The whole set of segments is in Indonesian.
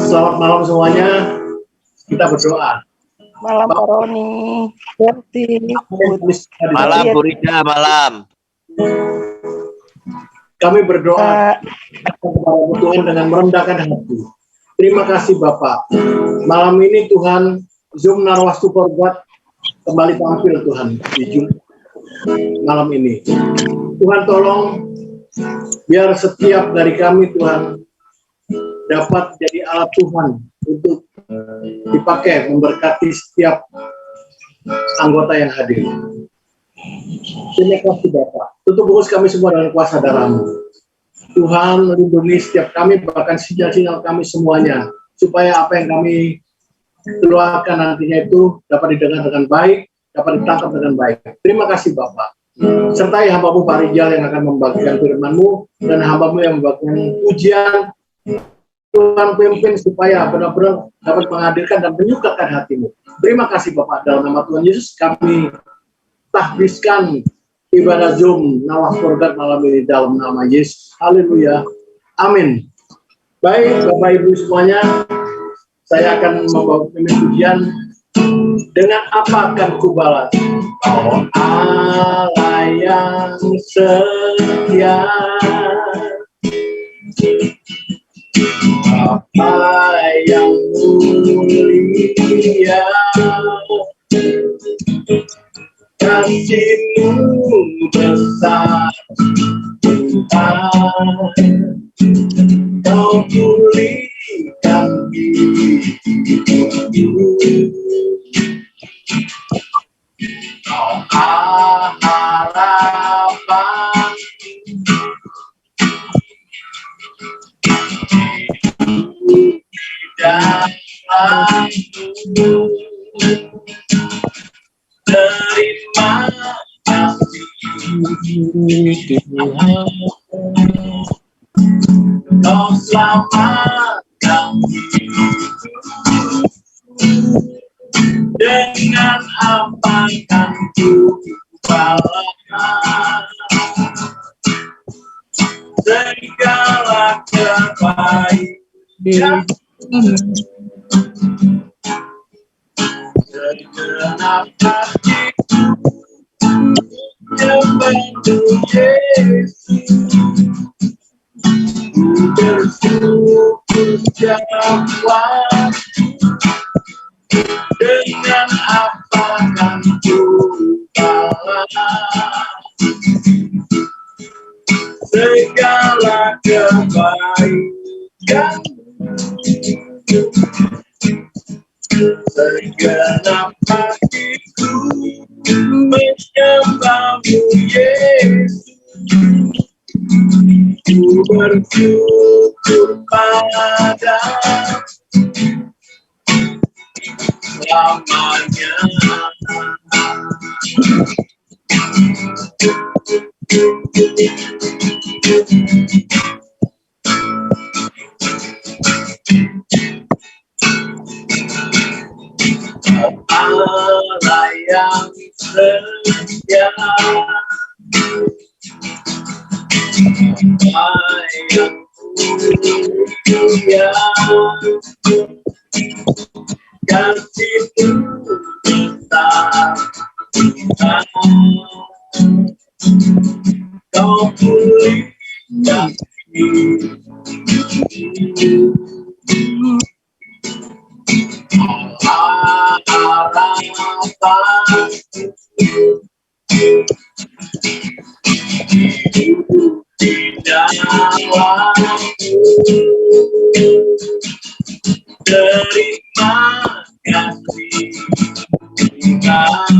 Selamat malam semuanya. Kita berdoa. Malam Pak Roni, Berti, malam Bu Rida, malam. Kami berdoa kepada Tuhan dengan merendahkan hati. Terima kasih Bapak. Malam ini Tuhan, Zoom Narwastu Korbat kembali tampil Tuhan di Jumat malam ini. Tuhan tolong biar setiap dari kami Tuhan dapat jadi alat Tuhan untuk dipakai memberkati setiap anggota yang hadir. Terima kasih Bapak. Tutup urus kami semua dengan kuasa darah-Mu. Tuhan lindungi setiap kami, bahkan sinyal-sinyal kami semuanya, supaya apa yang kami keluarkan nantinya itu dapat didengar dengan baik, dapat ditangkap dengan baik. Terima kasih Bapak. Sertai hamba-Mu Pak Rijal yang akan membagikan firman-Mu, dan hamba-Mu yang membagikan pujian. Tuhan pimpin supaya benar-benar dapat menghadirkan dan menyukakan hati-Mu. Terima kasih Bapak, dalam nama Tuhan Yesus kami tahbiskan ibadah Zoom Nawah Korgat malam ini dalam nama Yesus. Haleluya. Amin. Baik Bapak Ibu semuanya, saya akan membawa pujian. Dengan apa akan kubalas? Oh Allah yang setia, apa yang mulia, kasih-Mu besar Tuhan, Kau pulihkan hidupku, Kau harapan dalamku. Terima kasih Tuhan, Kau selamatkan hidupku. Dengan apa kan ku balas segala kebaikan, segenap hatiku menyembah Yesus. Ku bersyukur jawab, dengan apa kan ku balas segala kebaikan, segenap hatiku menyembah-Mu Yesus. Ku bersyukur padamu selamanya. Allah yang setia, Allah yang mulia, kasih-Mu besar Tuhan, Kau pulihkan hidupku. Harapan hidup di dalamku. Terima kasih Tuhan,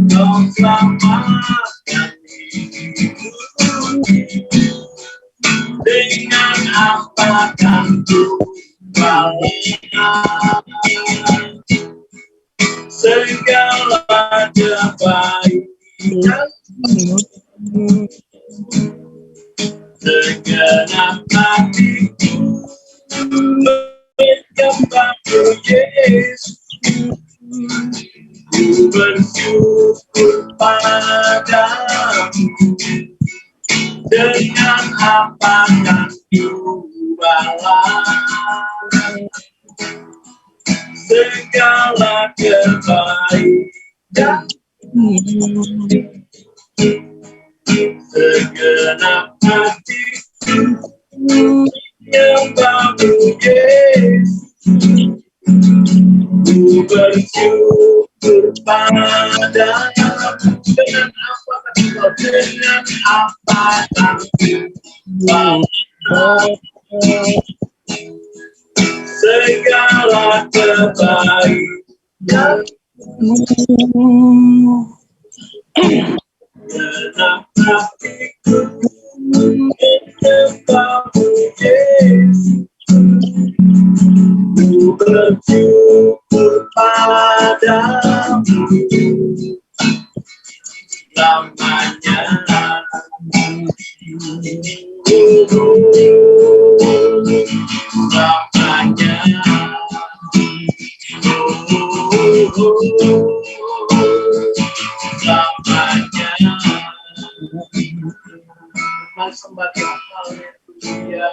Kau selamatkan hidupku. Dengan apa kan ku balas segala kebaikan, segenap hatiku menyembah-Mu Yesus. Ku bersyukur padamu, dengan apa kan ku gembala segala kebaikan segenap hati yang baru Yesus. Ku bersyukur padamu dengan apa segala kebaikan genap hatiku menyembahmu Yesus. Ku bersyukur padamu lamanya. Lamanya. Lamanya. Sembah haleluya.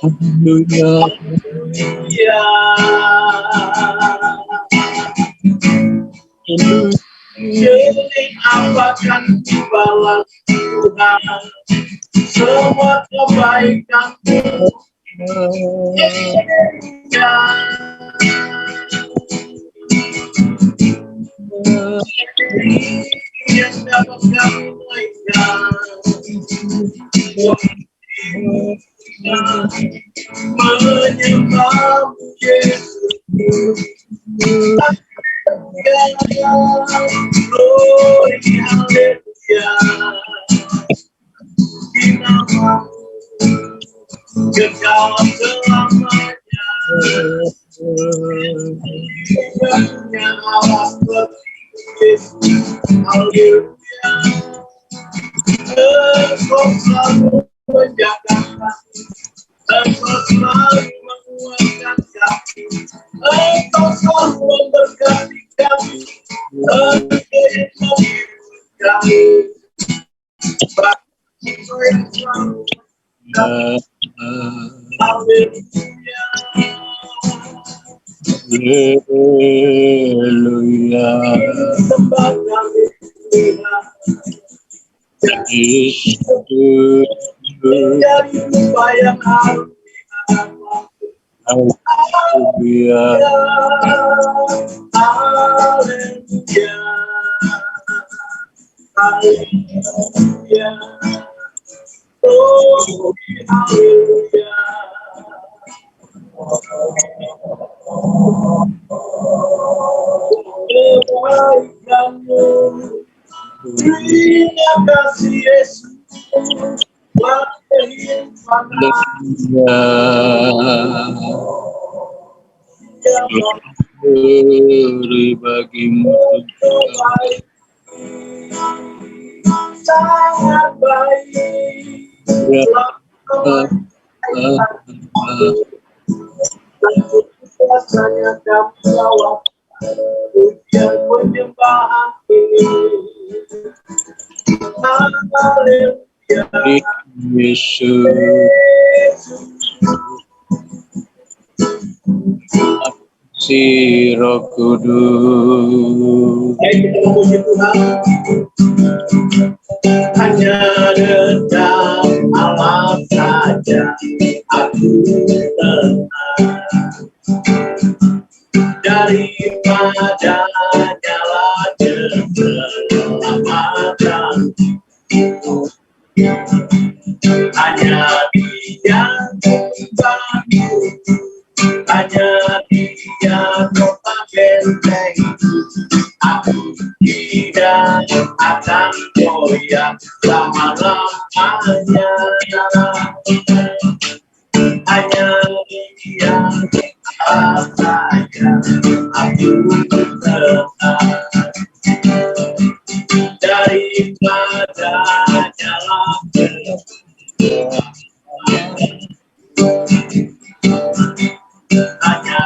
Haleluya. Jadi apakan balas Tuhan semua kebaikan-Mu yang dapat kami naikkan menyembahmu Yesus. Glory, haleluya. Di nama-Mu kekal selamanya. Hanya Allah seperti Yesus. Haleluya. Engkau selalu menjaga kami. Engkau selalu menguatkan kami. Engkau selalu memberkati kami. Engkau yang menghibur kami. Itu yang selalu haleluya. Haleluya. Sembah kami Tuhan. Menjadi upah yang harus Haleluya. haleluya. Haleluya. Oh, haleluya. Kebaikan-Mu. Terima kasih Yesus. Beri bagimu sangat baik. Rasanya kami bawa ujian penyembahan ini. Haleluya. Yesus. Si Roh Kudus. Kita memuji Tuhan. Hanya dendam Allah saja aku tenang. Daripada nyala keselamatan. Hanya Dia membantu. Hanya Dia kota benteng. Aku tidak akan goyah lama-lamanya. Hanya Dia saja aku tenang. Daripada nyala hanya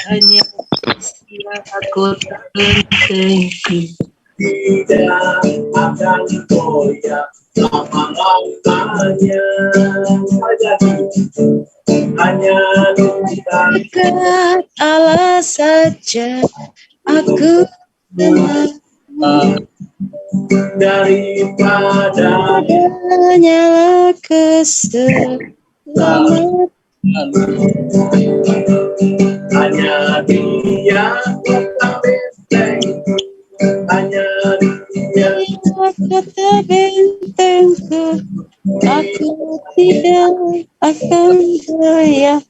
Hanya Dia aku terpenting. tidak akan goyah lama-lamanya. Hanya dekat Allah saja aku tenang. daripada Hanyalah keselamatan. hanya Dia kota benteng, hanya Dia Kata bentengku, aku tidak akan goyah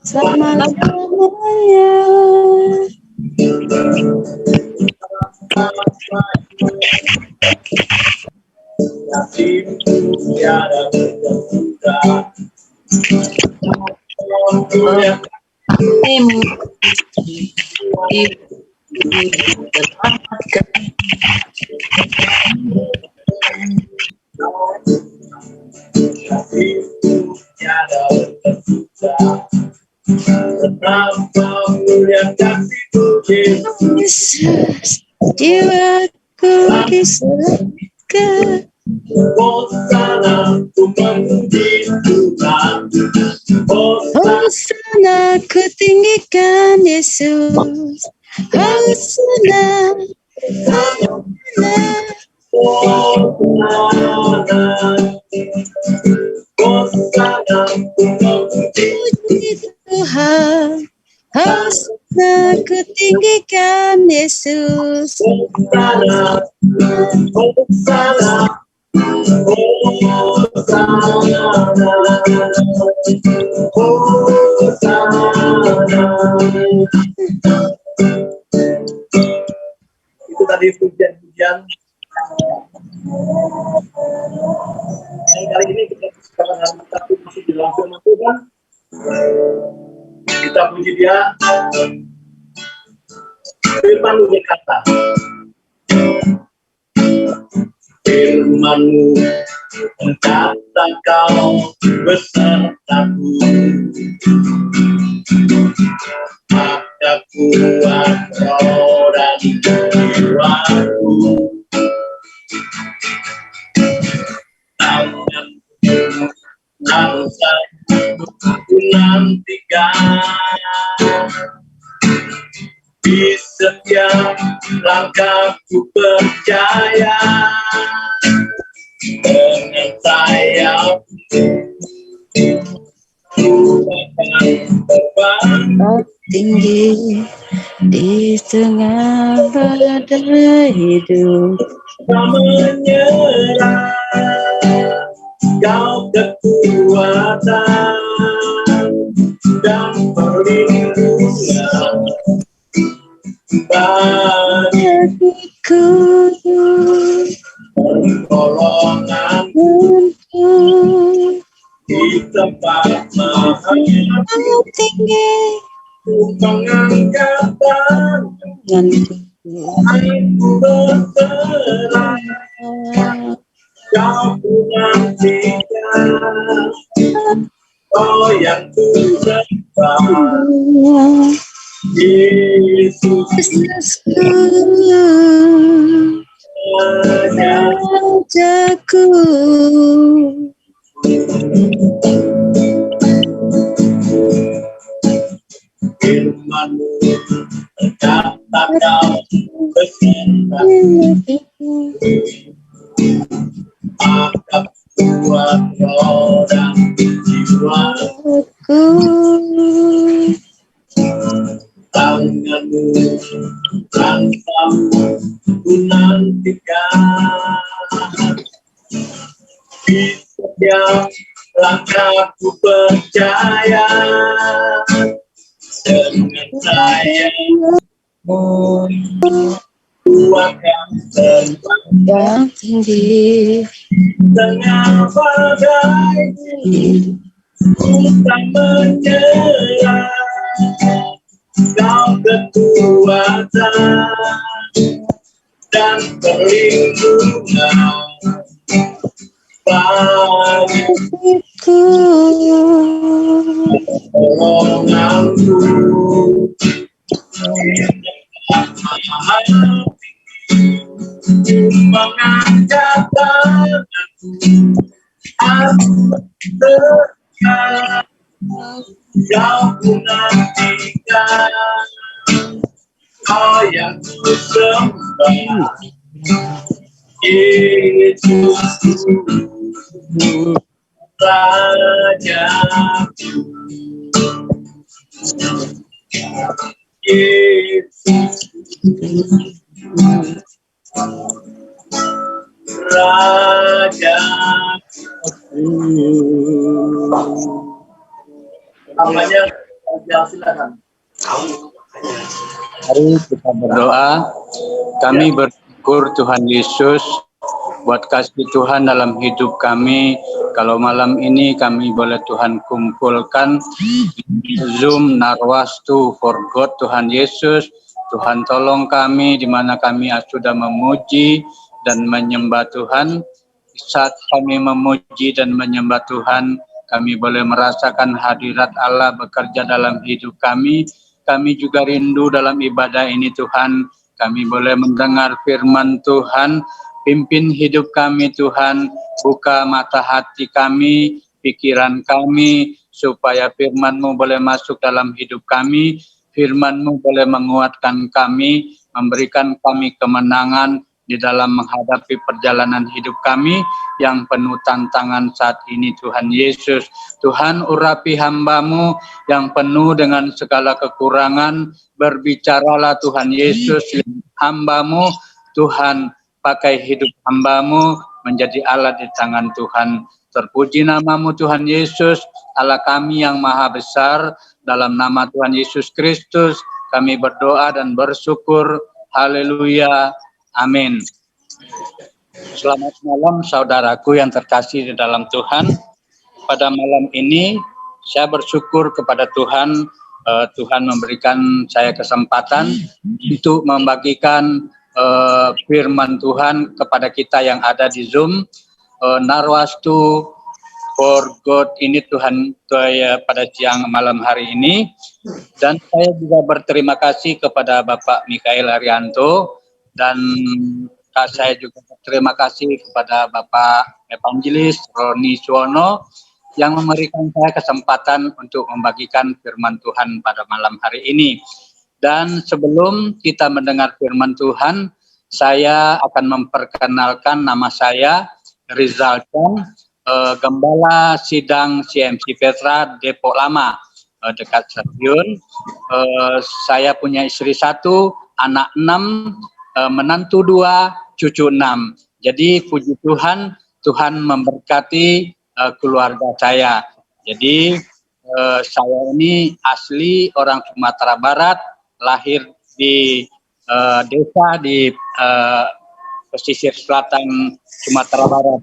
selama-lamanya. kasih-Mu tiada terhingga. Kasih-Mu tiada terhingga. Betapa mulia kasih-Mu Yesus. Yesus, jiwaku diserahkan. Hosana ku memuji Tuhan. Hosana ku tinggikan Yesus. Hosana, Hosana. Hosana ku memuji Puji Tuhan. Hosana ku tinggikan Yesus. Hosana, Hosana, Itu tadi pujian-pujian. Yang kali ini kita persiapkan hari Sabtu masih di dalam firman Tuhan. Kita puji Dia. Firman berkata, firman-Mu berkata Kau besertaku, maka kuat roh dan jiwaku. Tangan-Mu ku nantikan, di setiap langkahku percaya. Dengan sayap ku akan terbang Tinggi di tengah badai hidup. tak menyerah. Kau kekuatan dan perlindungan Bagiku, pertolongan untuk di tempat maha tinggi mengangkat tangan. Aku berserah, Kau menantikan, oh yang ku sembah, Yesus Rajaku. firman-Mu berkata Kau besertaku, maka kuat roh dan jiwaku. Tangan-Mu langkah-Mu ku nantikan, di setiap langkahku percaya. Dengan saya ku akan terbang Yang tinggi dengan badai, ku tak menyerah. Kau kekuatan dan perlindungan bagiku, pertolonganku. mengangkat tanganku, aku berdoa, kau pun nantikan, kau yang ku sembah, Yesusku, Rajaku, Yesus, Rajaku. Namanya silakan. Mari kita berdoa. Kami bersyukur Tuhan Yesus buat kasih Tuhan dalam hidup kami. Kalau malam ini kami boleh Tuhan kumpulkan Zoom Narwastu for God Tuhan Yesus. Tuhan tolong kami di mana kami sudah memuji dan menyembah Tuhan. Saat kami memuji dan menyembah Tuhan, kami boleh merasakan hadirat Allah bekerja dalam hidup kami. Kami juga rindu dalam ibadah ini Tuhan. Kami boleh mendengar firman Tuhan. Pimpin hidup kami Tuhan. Buka mata hati kami, pikiran kami, supaya firman-Mu boleh masuk dalam hidup kami. Firman-Mu boleh menguatkan kami, memberikan kami kemenangan di dalam menghadapi perjalanan hidup kami yang penuh tantangan saat ini Tuhan Yesus. Tuhan urapi hamba-Mu yang penuh dengan segala kekurangan. Berbicaralah Tuhan Yesus, hamba-Mu. Tuhan pakai hidup hamba-Mu menjadi alat di tangan Tuhan. Terpuji nama-Mu Tuhan Yesus, Allah kami yang maha besar. Dalam nama Tuhan Yesus Kristus kami berdoa dan bersyukur. Haleluya. Amin. Selamat malam saudaraku yang terkasih di dalam Tuhan. Pada malam ini saya bersyukur kepada Tuhan. Tuhan memberikan saya kesempatan untuk membagikan firman Tuhan kepada kita yang ada di Zoom. Narwastu for God ini Tuhan pada siang malam hari ini. Dan saya juga berterima kasih kepada Bapak Mikael Arianto. Dan saya juga berterima kasih kepada Bapak Evangelis Roni Suwono yang memberikan saya kesempatan untuk membagikan firman Tuhan pada malam hari ini. Dan sebelum kita mendengar firman Tuhan, saya akan memperkenalkan nama saya Rizal Chan, Gembala Sidang CMC Petra Depok Lama, dekat Stasiun. Saya punya istri 1, anak 6, menantu 2, cucu 6. Jadi puji Tuhan, Tuhan memberkati keluarga saya. Jadi saya ini asli orang Sumatera Barat, lahir di desa di pesisir selatan Sumatera Barat.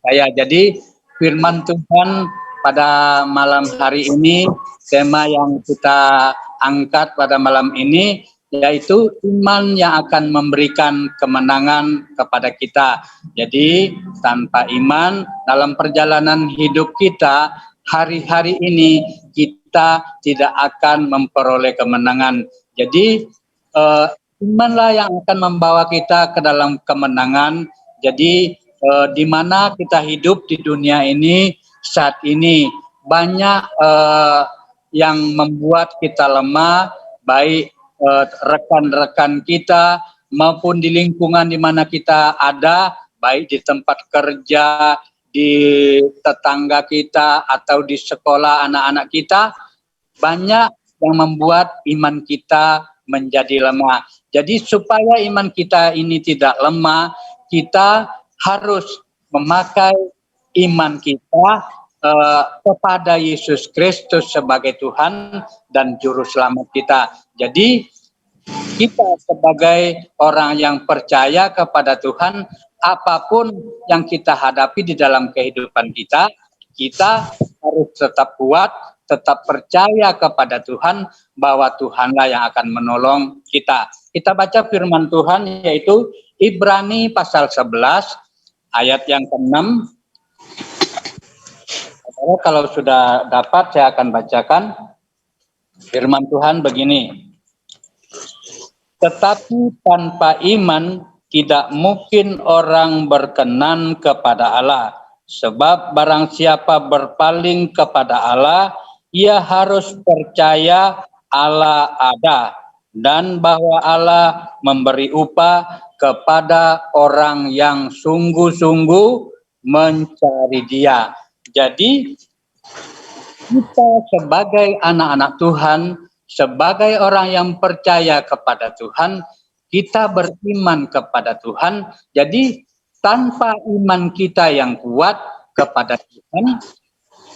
Saya jadi firman Tuhan pada malam hari ini, tema yang kita angkat pada malam ini yaitu iman yang akan memberikan kemenangan kepada kita. Jadi tanpa iman dalam perjalanan hidup kita hari-hari ini kita tidak akan memperoleh kemenangan. Jadi imanlah yang akan membawa kita ke dalam kemenangan. Jadi di mana kita hidup di dunia ini saat ini banyak yang membuat kita lemah, baik rekan-rekan kita maupun di lingkungan di mana kita ada, baik di tempat kerja, di tetangga kita atau di sekolah anak-anak kita, banyak yang membuat iman kita menjadi lemah. Jadi supaya iman kita ini tidak lemah, kita harus memakai iman kita kepada Yesus Kristus sebagai Tuhan dan Juru Selamat kita. Jadi kita sebagai orang yang percaya kepada Tuhan, apapun yang kita hadapi di dalam kehidupan kita, kita harus tetap kuat, tetap percaya kepada Tuhan bahwa Tuhanlah yang akan menolong kita. Kita baca firman Tuhan yaitu Ibrani pasal 11 ayat yang ke-6. Kalau sudah dapat saya akan bacakan firman Tuhan begini. Tetapi tanpa iman tidak mungkin orang berkenan kepada Allah. Sebab barang siapa berpaling kepada Allah, ia harus percaya Allah ada dan bahwa Allah memberi upah kepada orang yang sungguh-sungguh mencari Dia. Jadi kita sebagai anak-anak Tuhan, sebagai orang yang percaya kepada Tuhan, kita beriman kepada Tuhan. Jadi tanpa iman kita yang kuat kepada Tuhan,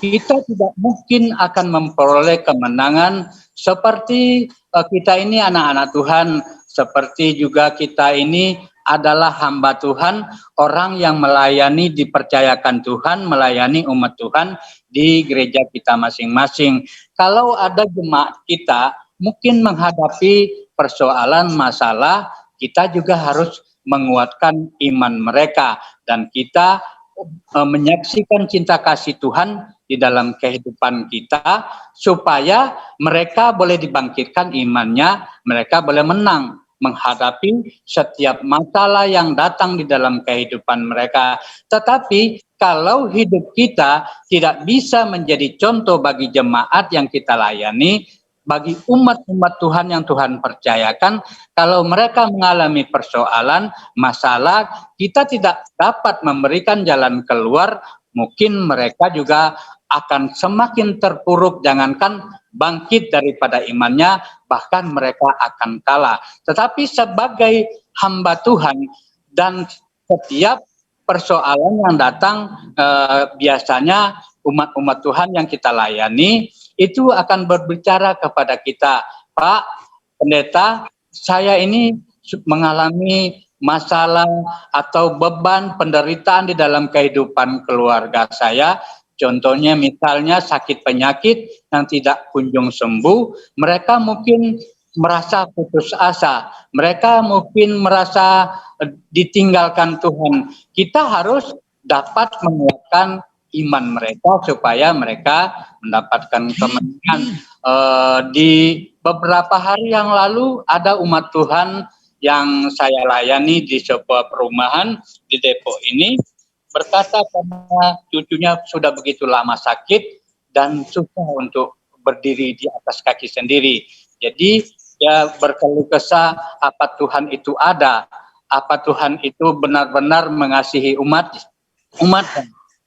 kita tidak mungkin akan memperoleh kemenangan seperti kita ini anak-anak Tuhan, seperti juga kita ini adalah hamba Tuhan, orang yang melayani, dipercayakan Tuhan, melayani umat Tuhan di gereja kita masing-masing. Kalau ada jemaat kita mungkin menghadapi persoalan masalah, kita juga harus menguatkan iman mereka dan kita menyaksikan cinta kasih Tuhan di dalam kehidupan kita supaya mereka boleh dibangkitkan imannya, mereka boleh menang menghadapi setiap masalah yang datang di dalam kehidupan mereka. Tetapi kalau hidup kita tidak bisa menjadi contoh bagi jemaat yang kita layani, bagi umat-umat Tuhan yang Tuhan percayakan, kalau mereka mengalami persoalan, masalah, kita tidak dapat memberikan jalan keluar, mungkin mereka juga akan semakin terpuruk, jangankan bangkit daripada imannya, bahkan mereka akan kalah. Tetapi sebagai hamba Tuhan dan setiap persoalan yang datang, biasanya umat-umat Tuhan yang kita layani itu akan berbicara kepada kita, Pak Pendeta, saya ini mengalami masalah atau beban penderitaan di dalam kehidupan keluarga saya. Contohnya misalnya sakit penyakit yang tidak kunjung sembuh, mereka mungkin merasa putus asa, mereka mungkin merasa ditinggalkan Tuhan. Kita harus dapat menguatkan iman mereka supaya mereka mendapatkan kemenangan. Di beberapa hari yang lalu ada umat Tuhan yang saya layani di sebuah perumahan di Depok ini, berkata karena cucunya sudah begitu lama sakit dan susah untuk berdiri di atas kaki sendiri. Jadi dia berkeluh kesah apa Tuhan itu ada, apa Tuhan itu benar-benar mengasihi umat.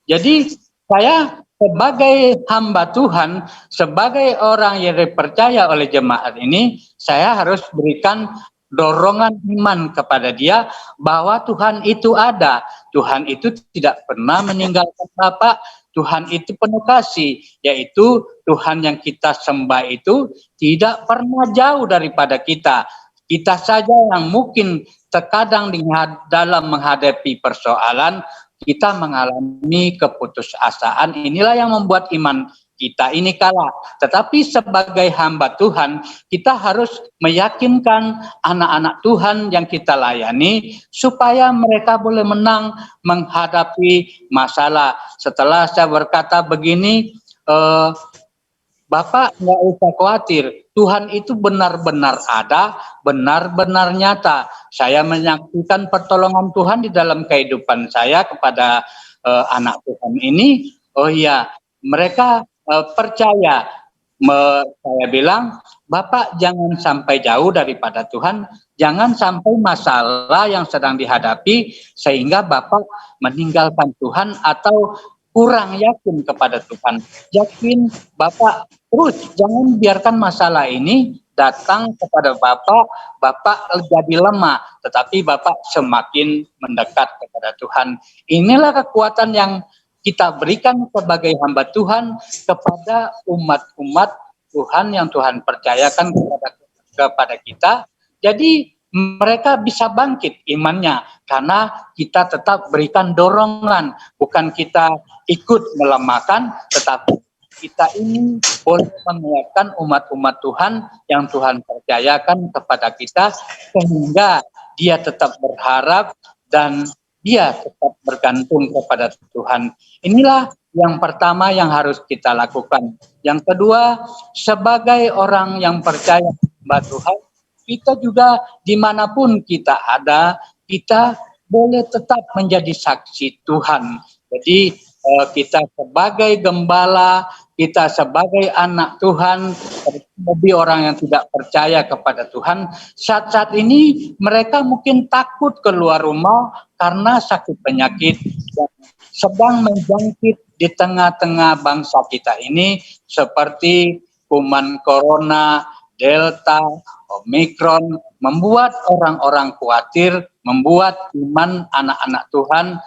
Jadi saya sebagai hamba Tuhan, sebagai orang yang dipercaya oleh jemaat ini, saya harus berikan dorongan iman kepada dia bahwa Tuhan itu ada. Tuhan itu tidak pernah meninggalkan Bapak. Tuhan itu penuh kasih, yaitu Tuhan yang kita sembah itu tidak pernah jauh daripada kita. Kita saja yang mungkin terkadang dalam menghadapi persoalan, kita mengalami keputusasaan. Inilah yang membuat iman kita ini kalah. Tetapi sebagai hamba Tuhan, kita harus meyakinkan anak-anak Tuhan yang kita layani supaya mereka boleh menang menghadapi masalah. Setelah saya berkata begini, Bapak nggak usah khawatir, Tuhan itu benar-benar ada, benar-benar nyata. Saya menyaksikan pertolongan Tuhan di dalam kehidupan saya kepada anak Tuhan ini. Oh iya, mereka percaya. Saya bilang, Bapak jangan sampai jauh daripada Tuhan, jangan sampai masalah yang sedang dihadapi sehingga Bapak meninggalkan Tuhan atau kurang yakin kepada Tuhan. Yakin Bapak terus, jangan biarkan masalah ini datang kepada Bapak jadi lemah, tetapi Bapak semakin mendekat kepada Tuhan. Inilah kekuatan yang kita berikan sebagai hamba Tuhan kepada umat-umat Tuhan yang Tuhan percayakan kepada kita. Jadi mereka bisa bangkit imannya karena kita tetap berikan dorongan, bukan kita ikut melemahkan, tetapi kita ini boleh menguatkan umat-umat Tuhan yang Tuhan percayakan kepada kita sehingga dia tetap berharap dan dia tetap bergantung kepada Tuhan. Inilah yang pertama yang harus kita lakukan. Yang kedua, sebagai orang yang percaya kepada Tuhan, kita juga dimanapun kita ada, kita boleh tetap menjadi saksi Tuhan. Jadi kita sebagai gembala, kita sebagai anak Tuhan, lebih orang yang tidak percaya kepada Tuhan, saat-saat ini mereka mungkin takut keluar rumah karena sakit penyakit yang sedang menjangkit di tengah-tengah bangsa kita ini, seperti kuman corona, delta, omikron, membuat orang-orang khawatir, membuat iman anak-anak Tuhan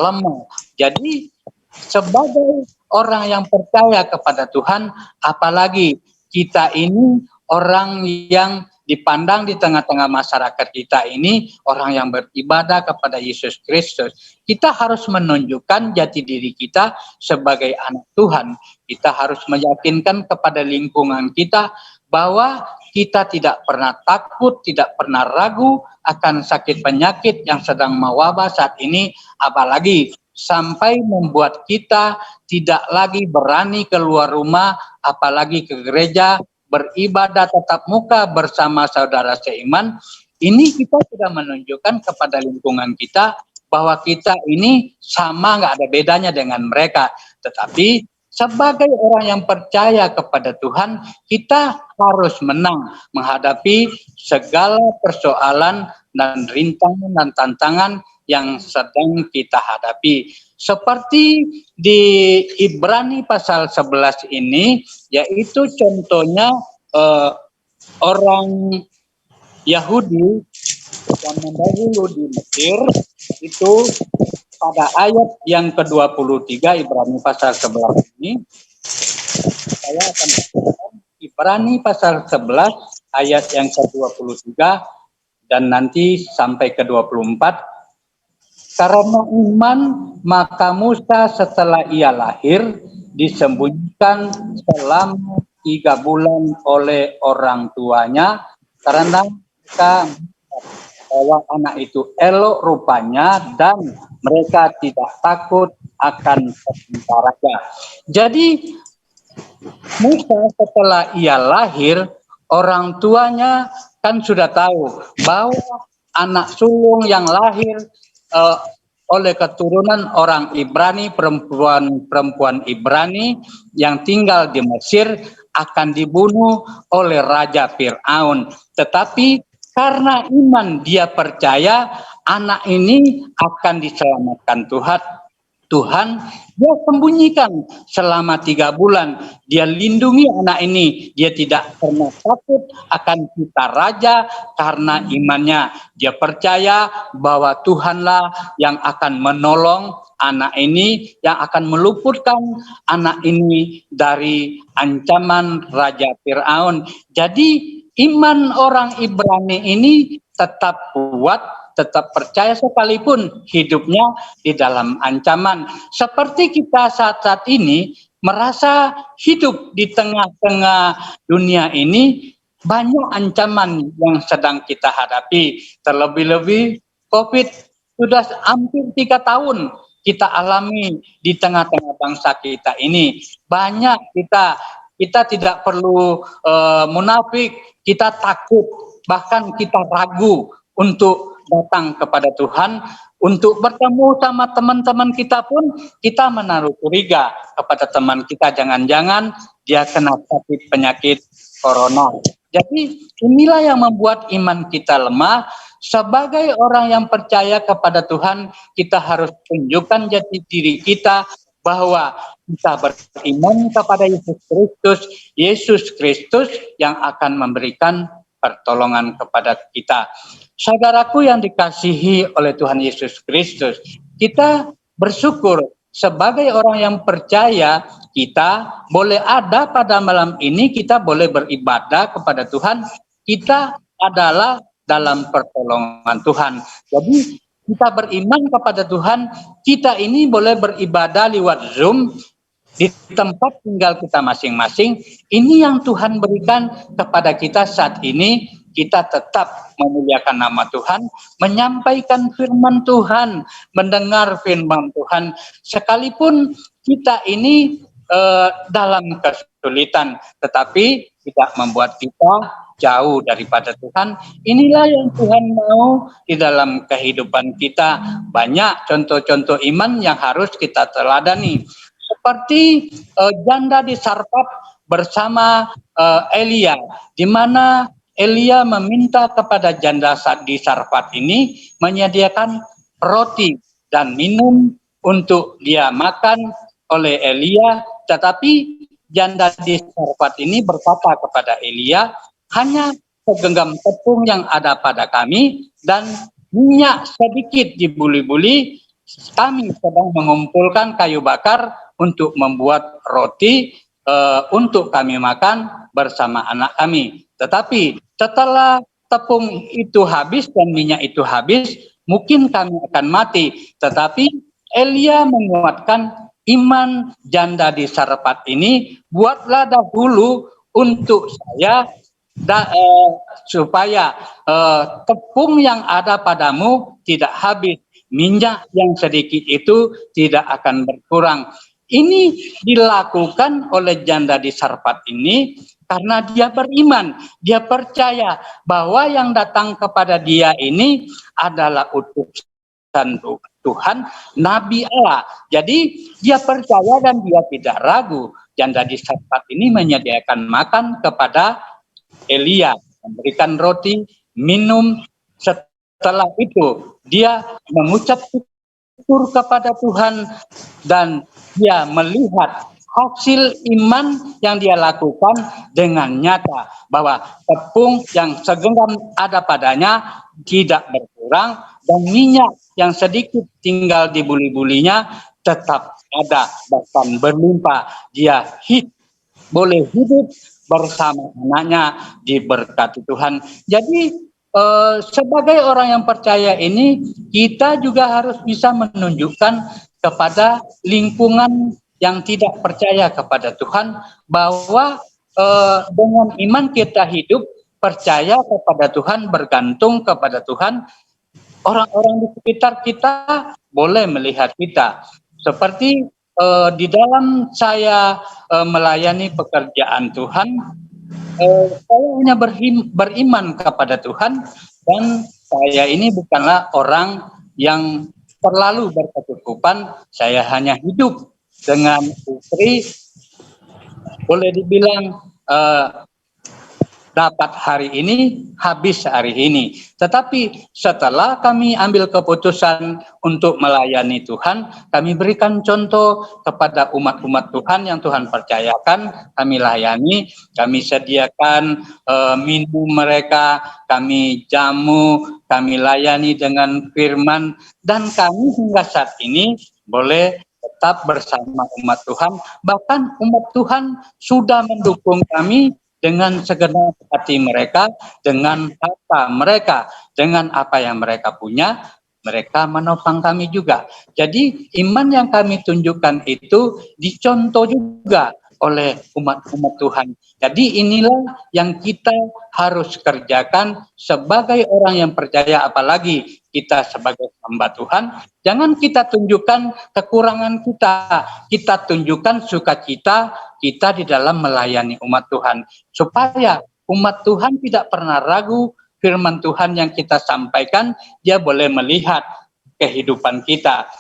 lemah. Jadi sebagai orang yang percaya kepada Tuhan, apalagi kita ini orang yang dipandang di tengah-tengah masyarakat kita ini, orang yang beribadah kepada Yesus Kristus, kita harus menunjukkan jati diri kita sebagai anak Tuhan. Kita harus meyakinkan kepada lingkungan kita bahwa kita tidak pernah takut, tidak pernah ragu akan sakit penyakit yang sedang mewabah saat ini, apalagi sampai membuat kita tidak lagi berani keluar rumah, apalagi ke gereja, beribadah tatap muka bersama saudara seiman. Ini kita sudah menunjukkan kepada lingkungan kita bahwa kita ini sama, nggak ada bedanya dengan mereka. Tetapi sebagai orang yang percaya kepada Tuhan, kita harus menang menghadapi segala persoalan dan rintangan dan tantangan yang sedang kita hadapi. Seperti di Ibrani pasal 11 ini, yaitu contohnya orang Yahudi yang mendahulu di Mesir, itu pada ayat yang ke-23 Ibrani pasal 11 ini, saya akan bacakan Ibrani pasal 11 ayat yang ke-23 dan nanti sampai ke-24. Karena iman, maka Musa setelah ia lahir disembunyikan selama 3 bulan oleh orang tuanya, karena mereka bahwa anak itu elok rupanya dan mereka tidak takut akan perintah raja. Jadi Musa setelah ia lahir, orang tuanya kan sudah tahu bahwa anak sulung yang lahir oleh keturunan orang Ibrani, perempuan Ibrani yang tinggal di Mesir akan dibunuh oleh Raja Fir'aun. Tetapi karena iman dia percaya anak ini akan diselamatkan Tuhan, dia sembunyikan selama 3 bulan. Dia lindungi anak ini. Dia tidak pernah takut akan kita raja karena imannya. Dia percaya bahwa Tuhanlah yang akan menolong anak ini, yang akan meluputkan anak ini dari ancaman Raja Fir'aun. Jadi iman orang Ibrani ini tetap kuat, tetap percaya sekalipun hidupnya di dalam ancaman. Seperti kita saat-saat ini merasa hidup di tengah-tengah dunia ini, banyak ancaman yang sedang kita hadapi. Terlebih-lebih COVID sudah hampir 3 tahun kita alami di tengah-tengah bangsa kita ini. Banyak kita tidak perlu munafik, kita takut, bahkan kita ragu untuk datang kepada Tuhan, untuk bertemu sama teman-teman kita pun kita menaruh curiga kepada teman kita, jangan-jangan dia kena sakit penyakit corona. Jadi inilah yang membuat iman kita lemah. Sebagai orang yang percaya kepada Tuhan, kita harus tunjukkan jati diri kita bahwa kita beriman kepada Yesus Kristus yang akan memberikan pertolongan kepada kita. Saudaraku yang dikasihi oleh Tuhan Yesus Kristus, kita bersyukur sebagai orang yang percaya kita boleh ada pada malam ini, kita boleh beribadah kepada Tuhan, kita adalah dalam pertolongan Tuhan. Jadi kita beriman kepada Tuhan, kita ini boleh beribadah lewat Zoom di tempat tinggal kita masing-masing. Ini yang Tuhan berikan kepada kita saat ini. Kita tetap memuliakan nama Tuhan, menyampaikan firman Tuhan, mendengar firman Tuhan, sekalipun kita ini dalam kesulitan, tetapi tidak membuat kita jauh daripada Tuhan. Inilah yang Tuhan mau di dalam kehidupan kita. Banyak contoh-contoh iman yang harus kita teladani. Seperti janda di Sarfat bersama Elia, di mana Elia meminta kepada janda di Sarfat ini menyediakan roti dan minum untuk dia makan oleh Elia, tetapi janda di Sarfat ini berkata kepada Elia, hanya segenggam tepung yang ada pada kami dan minyak sedikit di buli-buli, kami sedang mengumpulkan kayu bakar untuk membuat roti untuk kami makan bersama anak kami. Tetapi setelah tepung itu habis dan minyak itu habis, mungkin kami akan mati. Tetapi Elia menguatkan iman janda di Sarfat ini, buatlah dahulu untuk saya supaya tepung yang ada padamu tidak habis, minyak yang sedikit itu tidak akan berkurang. Ini dilakukan oleh janda di Sarfat ini karena dia beriman, dia percaya bahwa yang datang kepada dia ini adalah utusan Tuhan, Nabi Allah. Jadi dia percaya dan dia tidak ragu. Janda di Sarfat ini menyediakan makan kepada Elia, memberikan roti, minum. Setelah itu dia mengucap syukur kepada Tuhan dan dia melihat hasil iman yang dia lakukan dengan nyata bahwa tepung yang segenggam ada padanya tidak berkurang dan minyak yang sedikit tinggal di buli-bulinya tetap ada bahkan berlimpah. Dia boleh hidup bersama anaknya diberkati Tuhan. Jadi sebagai orang yang percaya ini, kita juga harus bisa menunjukkan kepada lingkungan yang tidak percaya kepada Tuhan bahwa dengan iman kita hidup, percaya kepada Tuhan, bergantung kepada Tuhan. Orang-orang di sekitar kita boleh melihat kita. Seperti di dalam saya melayani pekerjaan Tuhan, saya hanya beriman kepada Tuhan dan saya ini bukanlah orang yang terlalu berkecukupan. Saya hanya hidup dengan istri, boleh dibilang dapat hari ini, habis hari ini. Tetapi setelah kami ambil keputusan untuk melayani Tuhan, kami berikan contoh kepada umat-umat Tuhan yang Tuhan percayakan, kami layani, kami sediakan minum mereka, kami jamu, kami layani dengan firman, dan kami hingga saat ini boleh tetap bersama umat Tuhan. Bahkan umat Tuhan sudah mendukung kami dengan segenap hati mereka, dengan harta mereka, dengan apa yang mereka punya, mereka menopang kami juga. Jadi iman yang kami tunjukkan itu dicontoh juga oleh umat-umat Tuhan. Jadi inilah yang kita harus kerjakan sebagai orang yang percaya, apalagi kita sebagai hamba Tuhan. Jangan kita tunjukkan kekurangan kita, kita tunjukkan sukacita kita di dalam melayani umat Tuhan. Supaya umat Tuhan tidak pernah ragu firman Tuhan yang kita sampaikan, dia boleh melihat kehidupan kita.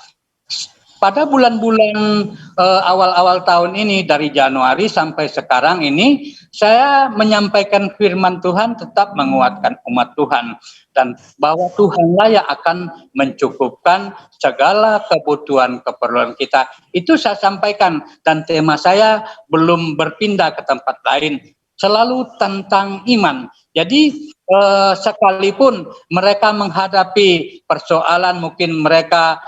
Pada bulan-bulan awal-awal tahun ini, dari Januari sampai sekarang ini, saya menyampaikan firman Tuhan tetap menguatkan umat Tuhan. Dan bahwa Tuhanlah yang akan mencukupkan segala kebutuhan-keperluan kita. Itu saya sampaikan, dan tema saya belum berpindah ke tempat lain. Selalu tentang iman. Jadi sekalipun mereka menghadapi persoalan, mungkin mereka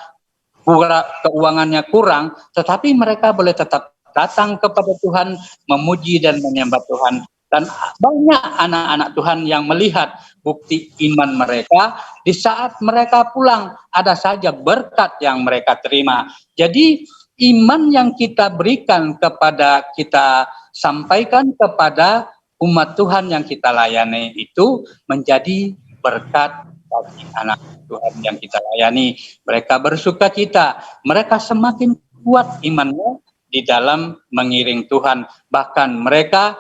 keuangannya kurang, tetapi mereka boleh tetap datang kepada Tuhan, memuji dan menyembah Tuhan. Dan banyak anak-anak Tuhan yang melihat bukti iman mereka, di saat mereka pulang ada saja berkat yang mereka terima. Jadi iman yang kita berikan kepada, kita sampaikan kepada umat Tuhan yang kita layani itu menjadi berkat bagi anak Tuhan yang kita layani. Mereka bersuka cita, mereka semakin kuat imannya di dalam mengiring Tuhan. Bahkan mereka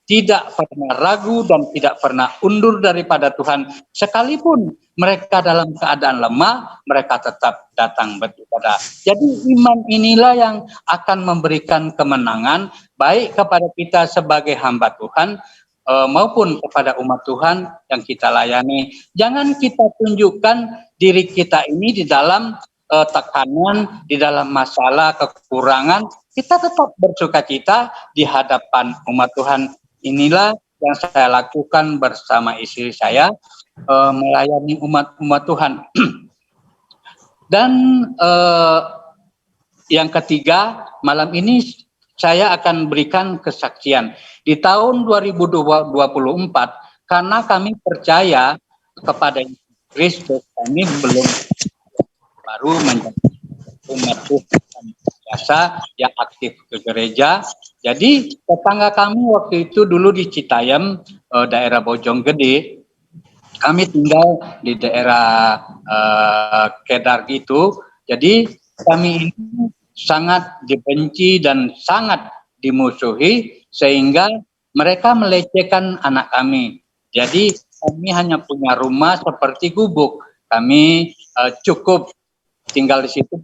tidak pernah ragu dan tidak pernah undur daripada Tuhan. Sekalipun mereka dalam keadaan lemah, mereka tetap datang beribadah. Jadi iman inilah yang akan memberikan kemenangan baik kepada kita sebagai hamba Tuhan maupun kepada umat Tuhan yang kita layani. Jangan kita tunjukkan diri kita ini di dalam tekanan, di dalam masalah, kekurangan. Kita tetap bersukacita di hadapan umat Tuhan. Inilah yang saya lakukan bersama istri saya, melayani umat Tuhan. Dan yang ketiga, malam ini saya akan berikan kesaksian. Di tahun 2024, karena kami percaya kepada Kristus, kami belum baru menjadi umat Tuhan biasa yang aktif ke gereja. Jadi tetangga kami waktu itu dulu di Citayam, daerah Bojonggede. Kami tinggal di daerah Kedar gitu. Jadi kami ini sangat dibenci dan sangat dimusuhi sehingga mereka melecehkan anak kami. Jadi kami hanya punya rumah seperti gubuk. Kami cukup tinggal di situ.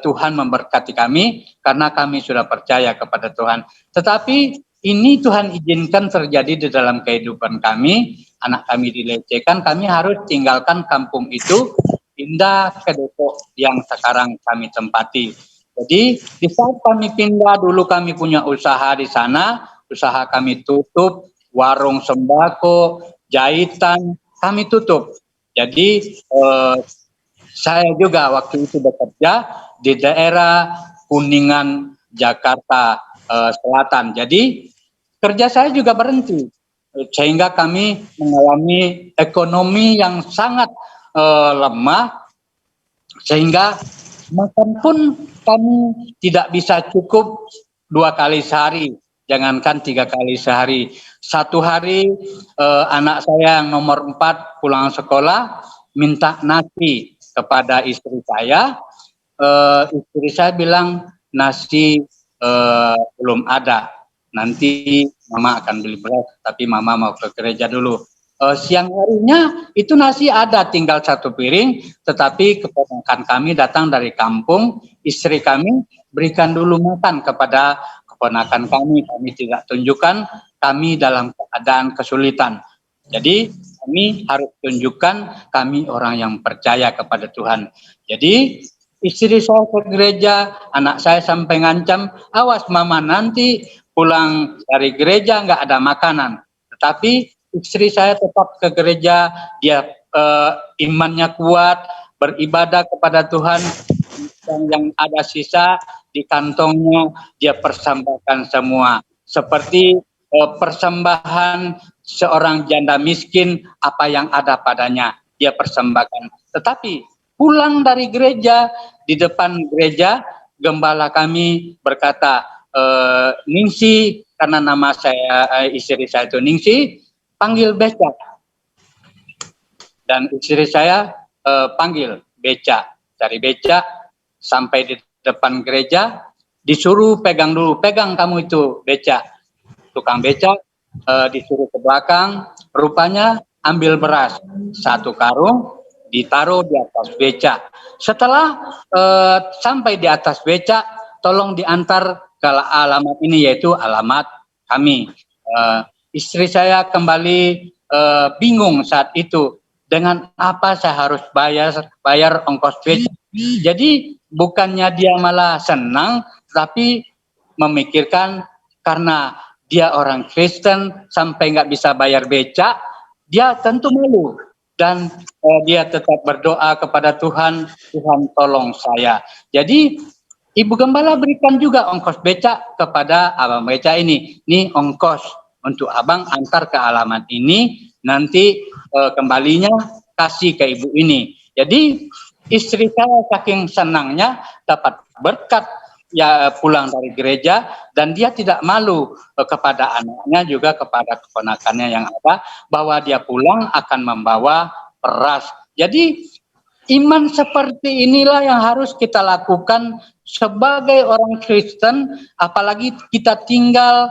Tuhan memberkati kami karena kami sudah percaya kepada Tuhan. Tetapi ini Tuhan izinkan terjadi di dalam kehidupan kami. Anak kami dilecehkan, kami harus tinggalkan kampung itu, pindah ke Depok yang sekarang kami tempati. Jadi di saat kami pindah, dulu kami punya usaha di sana, usaha kami tutup, warung sembako, jahitan, kami tutup. Jadi saya juga waktu itu bekerja di daerah Kuningan, Jakarta Selatan. Jadi kerja saya juga berhenti, sehingga kami mengalami ekonomi yang sangat lemah, sehingga makan pun kami tidak bisa cukup 2 kali sehari, jangankan 3 kali sehari. Satu hari anak saya yang nomor 4 pulang sekolah minta nasi kepada istri saya. Istri saya bilang nasi belum ada, nanti mama akan beli beras, tapi mama mau ke gereja dulu. Siang harinya itu nasi ada, tinggal 1 piring, tetapi keponakan kami datang dari kampung, istri kami berikan dulu makan kepada keponakan kami tidak tunjukkan kami dalam keadaan kesulitan. Jadi kami harus tunjukkan kami orang yang percaya kepada Tuhan. Jadi istri saya ke gereja, anak saya sampai ngancam, awas mama nanti pulang dari gereja nggak ada makanan. Tetapi istri saya tetap ke gereja, dia imannya kuat, beribadah kepada Tuhan, dan yang ada sisa di kantongnya dia persembahkan semua. Seperti persembahan seorang janda miskin, apa yang ada padanya dia persembahkan. Tetapi pulang dari gereja, di depan gereja gembala kami berkata, Ningsi, karena nama saya istri saya itu Ningsi, panggil becak. Dan istri saya panggil becak, cari becak sampai di depan gereja, disuruh pegang dulu, pegang kamu itu becak. Tukang becak disuruh ke belakang, rupanya ambil beras 1 karung, ditaruh di atas becak. Setelah sampai di atas becak, tolong diantar ke alamat ini, yaitu alamat kami. Istri saya kembali bingung saat itu, dengan apa saya harus bayar ongkos becak. Jadi bukannya dia malah senang, tapi memikirkan karena dia orang Kristen sampai nggak bisa bayar becak, dia tentu malu. Dan dia tetap berdoa kepada Tuhan, Tuhan tolong saya. Jadi Ibu Gembala berikan juga ongkos becak kepada abang becak ini. Ini ongkos untuk abang antar ke alamat ini, nanti kembalinya kasih ke ibu ini. Jadi istri saya saking senangnya dapat berkat ya pulang dari gereja, dan dia tidak malu kepada anaknya juga kepada keponakannya yang ada, bahwa dia pulang akan membawa beras. Jadi iman seperti inilah yang harus kita lakukan sebagai orang Kristen, apalagi kita tinggal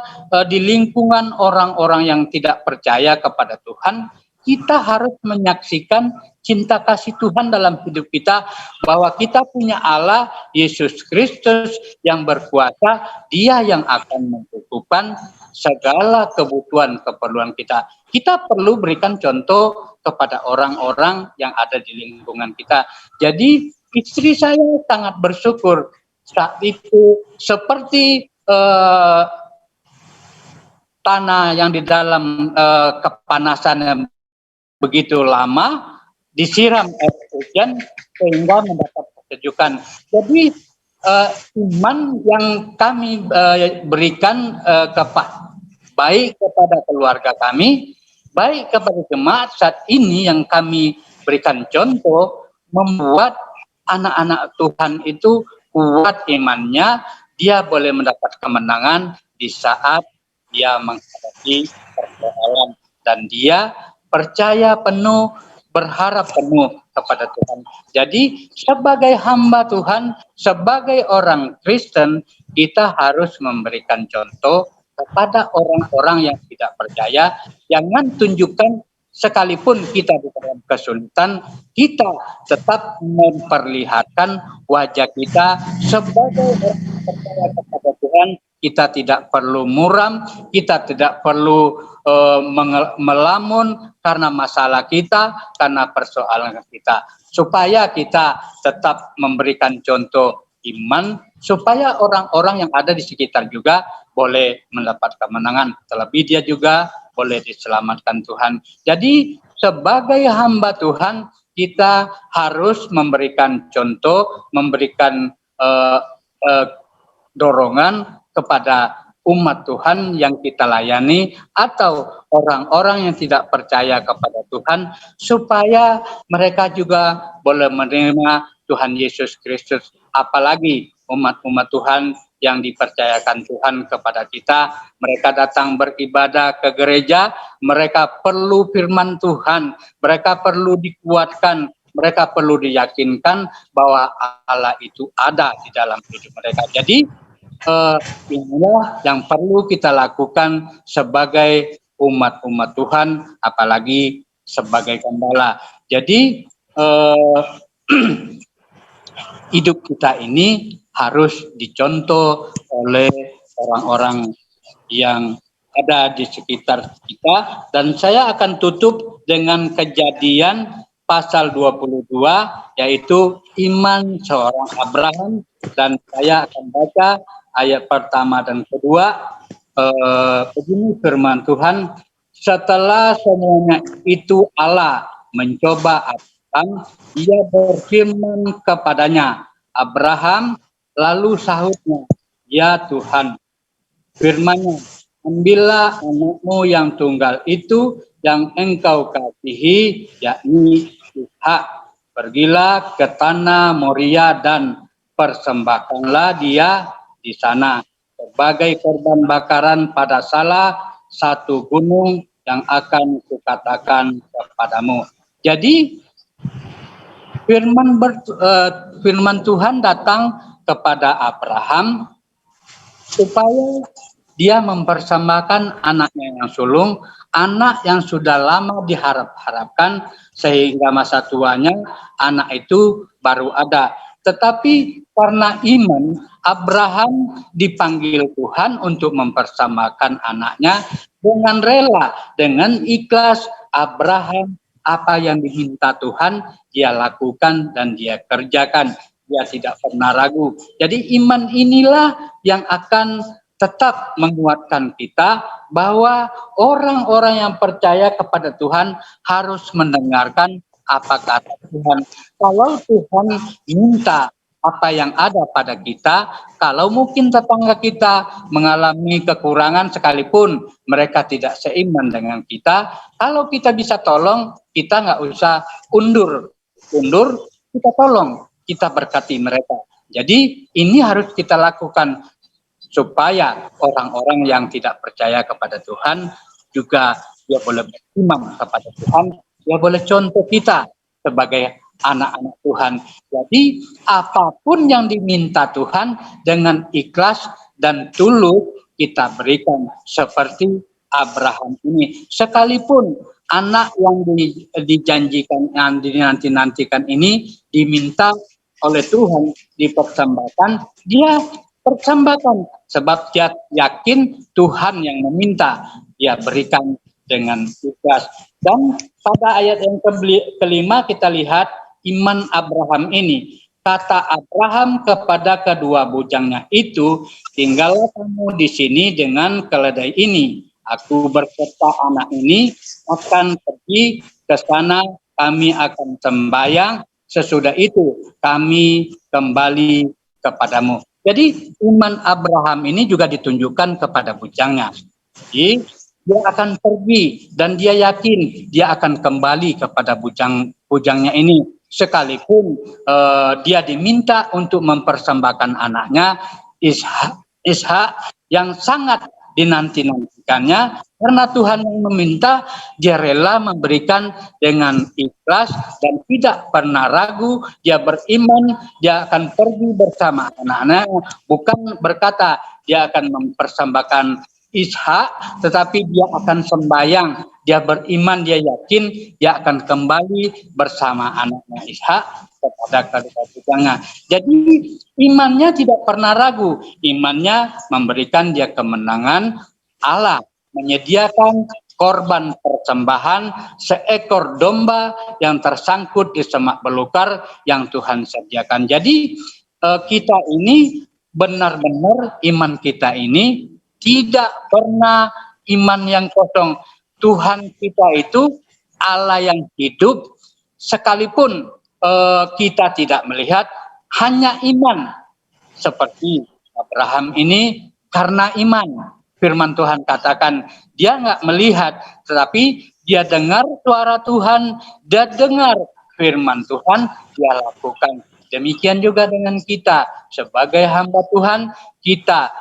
di lingkungan orang-orang yang tidak percaya kepada Tuhan, kita harus menyaksikan cinta kasih Tuhan dalam hidup kita, bahwa kita punya Allah, Yesus Kristus yang berkuasa, Dia yang akan mencukupkan segala kebutuhan keperluan kita. Kita perlu berikan contoh kepada orang-orang yang ada di lingkungan kita. Jadi istri saya sangat bersyukur saat itu, seperti tanah yang di dalam kepanasan yang begitu lama disiram air hujan sehingga mendapat kesejukan. Jadi iman yang kami berikan baik kepada keluarga kami, baik kepada jemaat saat ini yang kami berikan contoh, membuat anak-anak Tuhan itu kuat imannya, dia boleh mendapat kemenangan di saat dia menghadapi persoalan, dan dia percaya penuh, berharap penuh kepada Tuhan. Jadi sebagai hamba Tuhan, sebagai orang Kristen, kita harus memberikan contoh kepada orang-orang yang tidak percaya. Jangan tunjukkan, sekalipun kita di dalam kesulitan, kita tetap memperlihatkan wajah kita sebagai orang percaya kepada Tuhan. Kita tidak perlu muram, kita tidak perlu melamun karena masalah kita, karena persoalan kita. Supaya kita tetap memberikan contoh iman, supaya orang-orang yang ada di sekitar juga boleh mendapat kemenangan. Terlebih dia juga boleh diselamatkan Tuhan. Jadi sebagai hamba Tuhan, kita harus memberikan contoh, memberikan dorongan kepada umat Tuhan yang kita layani, atau orang-orang yang tidak percaya kepada Tuhan, supaya mereka juga boleh menerima Tuhan Yesus Kristus. Apalagi umat-umat Tuhan yang dipercayakan Tuhan kepada kita, mereka datang beribadah ke gereja, mereka perlu firman Tuhan, mereka perlu dikuatkan, mereka perlu diyakinkan bahwa Allah itu ada di dalam hidup mereka. Jadi inilah yang perlu kita lakukan sebagai umat-umat Tuhan, apalagi sebagai gembala. Jadi hidup kita ini harus dicontoh oleh orang-orang yang ada di sekitar kita. Dan saya akan tutup dengan Kejadian pasal 22, yaitu iman seorang Abraham, dan saya akan baca ayat pertama dan kedua. Begini firman Tuhan, setelah semuanya itu Allah mencoba Abraham, Ia berfirman kepadanya, Abraham, lalu sahutnya, ya Tuhan. Firman-Nya, ambillah anakmu yang tunggal itu yang engkau kasihi, yakni Ishak. Pergilah ke tanah Moria dan persembahkanlah dia di sana sebagai korban bakaran pada salah satu gunung yang akan kukatakan kepadamu. Jadi firman Tuhan datang kepada Abraham supaya dia mempersembahkan anaknya yang sulung, anak yang sudah lama diharap-harapkan, sehingga masa tuanya anak itu baru ada. Tetapi karena iman, Abraham dipanggil Tuhan untuk mempersembahkan anaknya dengan rela, dengan ikhlas. Abraham, apa yang diminta Tuhan, dia lakukan dan dia kerjakan. Dia tidak pernah ragu. Jadi iman inilah yang akan tetap menguatkan kita bahwa orang-orang yang percaya kepada Tuhan harus mendengarkan apa kata Tuhan. Kalau Tuhan minta apa yang ada pada kita, kalau mungkin tetangga kita mengalami kekurangan sekalipun mereka tidak seiman dengan kita, kalau kita bisa tolong, kita nggak usah undur, kita tolong, kita berkati mereka. Jadi ini harus kita lakukan supaya orang-orang yang tidak percaya kepada Tuhan juga dia boleh beriman kepada Tuhan, dia boleh contoh kita sebagai anak-anak Tuhan. Jadi apapun yang diminta Tuhan dengan ikhlas dan tulus kita berikan seperti Abraham ini. Sekalipun anak yang dijanjikan, yang dinanti-nantikan ini diminta oleh Tuhan dipersembahkan, dia persembahkan sebab dia yakin Tuhan yang meminta, dia berikan dengan ikhlas. Dan pada ayat yang kelima kita lihat iman Abraham ini. Kata Abraham kepada kedua bujangnya itu, tinggallah kamu di sini dengan keledai ini. Aku berkata anak ini akan pergi ke sana, kami akan sembahyang, sesudah itu kami kembali kepadamu. Jadi iman Abraham ini juga ditunjukkan kepada bujangnya. Jadi dia akan pergi dan dia yakin dia akan kembali kepada bujangnya ini. Sekalipun dia diminta untuk mempersembahkan anaknya Ishak yang sangat dinanti-nantikannya, karena Tuhan yang meminta, dia rela memberikan dengan ikhlas dan tidak pernah ragu. Dia beriman, dia akan pergi bersama anak-anaknya, bukan berkata dia akan mempersembahkan Ishak, tetapi dia akan sembahyang. Dia beriman, dia yakin dia akan kembali bersama anaknya Ishak kepada kedua bujangnya. Jadi imannya tidak pernah ragu. Imannya memberikan dia kemenangan. Allah menyediakan korban persembahan seekor domba yang tersangkut di semak belukar yang Tuhan sediakan. Jadi kita ini benar-benar iman kita ini tidak pernah iman yang kosong. Tuhan kita itu Allah yang hidup, sekalipun kita tidak melihat, hanya iman. Seperti Abraham ini karena iman. Firman Tuhan katakan, dia nggak melihat, tetapi dia dengar suara Tuhan, dia dengar firman Tuhan, dia lakukan. Demikian juga dengan kita sebagai hamba Tuhan, kita